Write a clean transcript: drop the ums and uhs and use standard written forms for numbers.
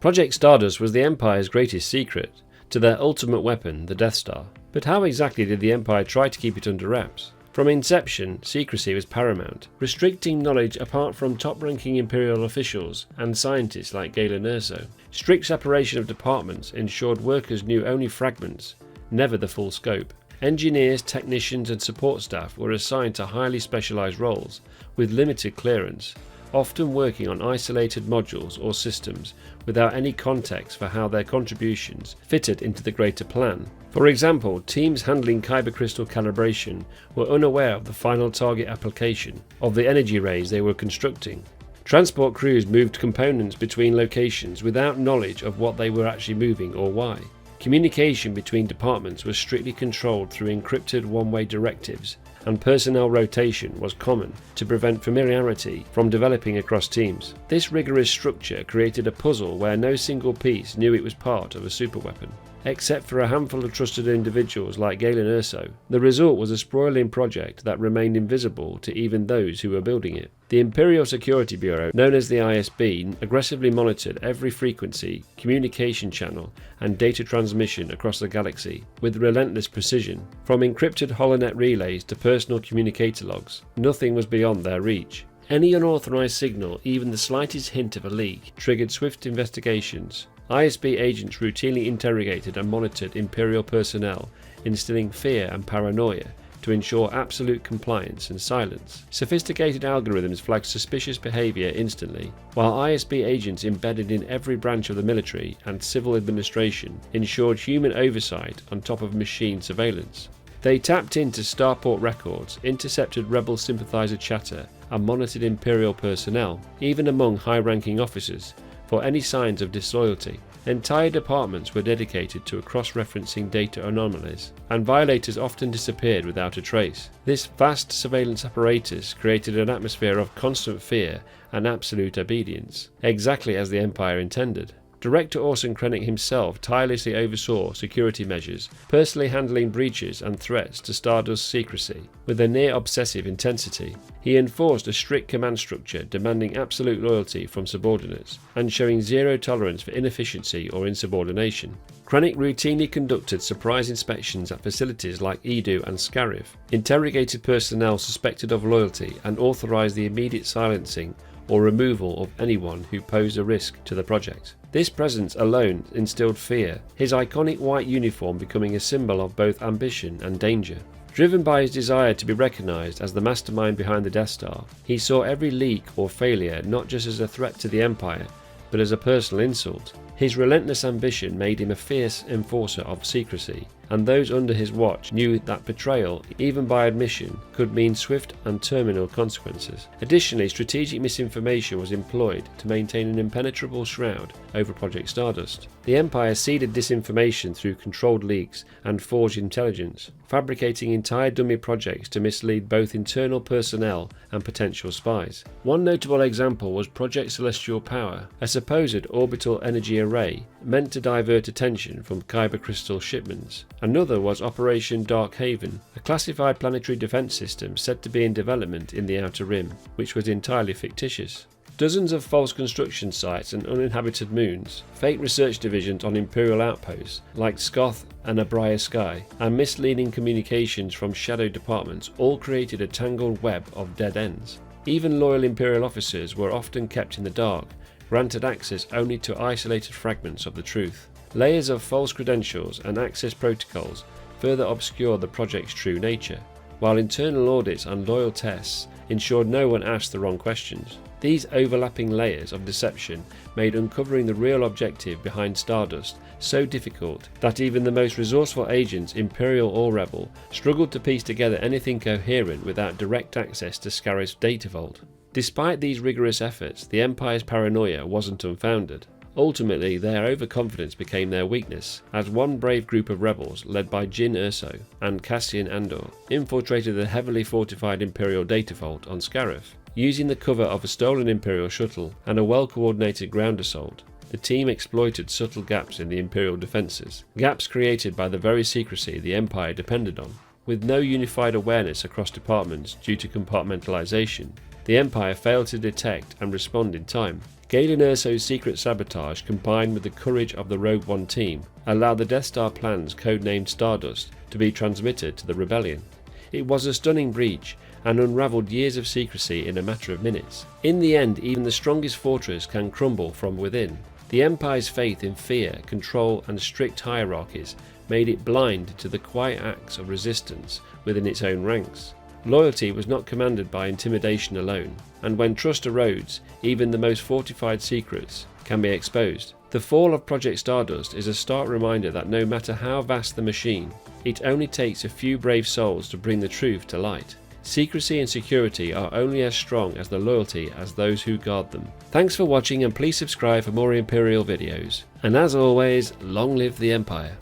Project Stardust was the Empire's greatest secret, to their ultimate weapon, the Death Star. But how exactly did the Empire try to keep it under wraps? From inception, secrecy was paramount, restricting knowledge apart from top-ranking Imperial officials and scientists like Galen Erso. Strict separation of departments ensured workers knew only fragments, never the full scope. Engineers, technicians and support staff were assigned to highly specialised roles, with limited clearance, often working on isolated modules or systems without any context for how their contributions fitted into the greater plan. For example, teams handling kyber crystal calibration were unaware of the final target application of the energy rays they were constructing. Transport crews moved components between locations without knowledge of what they were actually moving or why. Communication between departments was strictly controlled through encrypted one-way directives, and personnel rotation was common to prevent familiarity from developing across teams. This rigorous structure created a puzzle where no single piece knew it was part of a superweapon. Except for a handful of trusted individuals like Galen Erso, the result was a sprawling project that remained invisible to even those who were building it. The Imperial Security Bureau, known as the ISB, aggressively monitored every frequency, communication channel, and data transmission across the galaxy with relentless precision. From encrypted holonet relays to personal communicator logs, nothing was beyond their reach. Any unauthorized signal, even the slightest hint of a leak, triggered swift investigations. ISB agents routinely interrogated and monitored Imperial personnel, instilling fear and paranoia to ensure absolute compliance and silence. Sophisticated algorithms flagged suspicious behavior instantly, while ISB agents embedded in every branch of the military and civil administration ensured human oversight on top of machine surveillance. They tapped into starport records, intercepted rebel sympathizer chatter, and monitored Imperial personnel, even among high-ranking officers, for any signs of disloyalty. Entire departments were dedicated to cross-referencing data anomalies, and violators often disappeared without a trace. This vast surveillance apparatus created an atmosphere of constant fear and absolute obedience, exactly as the Empire intended. Director Krennic himself tirelessly oversaw security measures, personally handling breaches and threats to Stardust's secrecy with a near-obsessive intensity. He enforced a strict command structure demanding absolute loyalty from subordinates and showing zero tolerance for inefficiency or insubordination. Krennic routinely conducted surprise inspections at facilities like Edu and Scarif, interrogated personnel suspected of loyalty and authorized the immediate silencing or removal of anyone who posed a risk to the project. This presence alone instilled fear, his iconic white uniform becoming a symbol of both ambition and danger. Driven by his desire to be recognized as the mastermind behind the Death Star, he saw every leak or failure not just as a threat to the Empire, but as a personal insult. His relentless ambition made him a fierce enforcer of secrecy, and those under his watch knew that betrayal, even by admission, could mean swift and terminal consequences. Additionally, strategic misinformation was employed to maintain an impenetrable shroud over Project Stardust. The Empire seeded disinformation through controlled leaks and forged intelligence, fabricating entire dummy projects to mislead both internal personnel and potential spies. One notable example was Project Celestial Power, a supposed orbital energy array meant to divert attention from kyber crystal shipments. Another was Operation Dark Haven, a classified planetary defense system said to be in development in the Outer Rim, which was entirely fictitious. Dozens of false construction sites and uninhabited moons, fake research divisions on Imperial outposts like Skoth and Abraya Sky, and misleading communications from shadow departments all created a tangled web of dead ends. Even loyal Imperial officers were often kept in the dark, granted access only to isolated fragments of the truth. Layers of false credentials and access protocols further obscured the project's true nature, while internal audits and loyal tests ensured no one asked the wrong questions. These overlapping layers of deception made uncovering the real objective behind Stardust so difficult that even the most resourceful agents, Imperial or Rebel, struggled to piece together anything coherent without direct access to Scarif's data vault. Despite these rigorous efforts, the Empire's paranoia wasn't unfounded. Ultimately, their overconfidence became their weakness, as one brave group of rebels, led by Jyn Erso and Cassian Andor, infiltrated the heavily fortified Imperial data vault on Scarif. Using the cover of a stolen Imperial shuttle and a well-coordinated ground assault, the team exploited subtle gaps in the Imperial defences, gaps created by the very secrecy the Empire depended on. With no unified awareness across departments due to compartmentalization, the Empire failed to detect and respond in time. Galen Erso's secret sabotage, combined with the courage of the Rogue One team, allowed the Death Star plans, codenamed Stardust, to be transmitted to the Rebellion. It was a stunning breach and unravelled years of secrecy in a matter of minutes. In the end, even the strongest fortress can crumble from within. The Empire's faith in fear, control and strict hierarchies made it blind to the quiet acts of resistance within its own ranks. Loyalty was not commanded by intimidation alone, and when trust erodes, even the most fortified secrets can be exposed. The fall of Project Stardust is a stark reminder that no matter how vast the machine, it only takes a few brave souls to bring the truth to light. Secrecy and security are only as strong as the loyalty as those who guard them. Thanks for watching, and please subscribe for more Imperial videos. And as always, long live the Empire.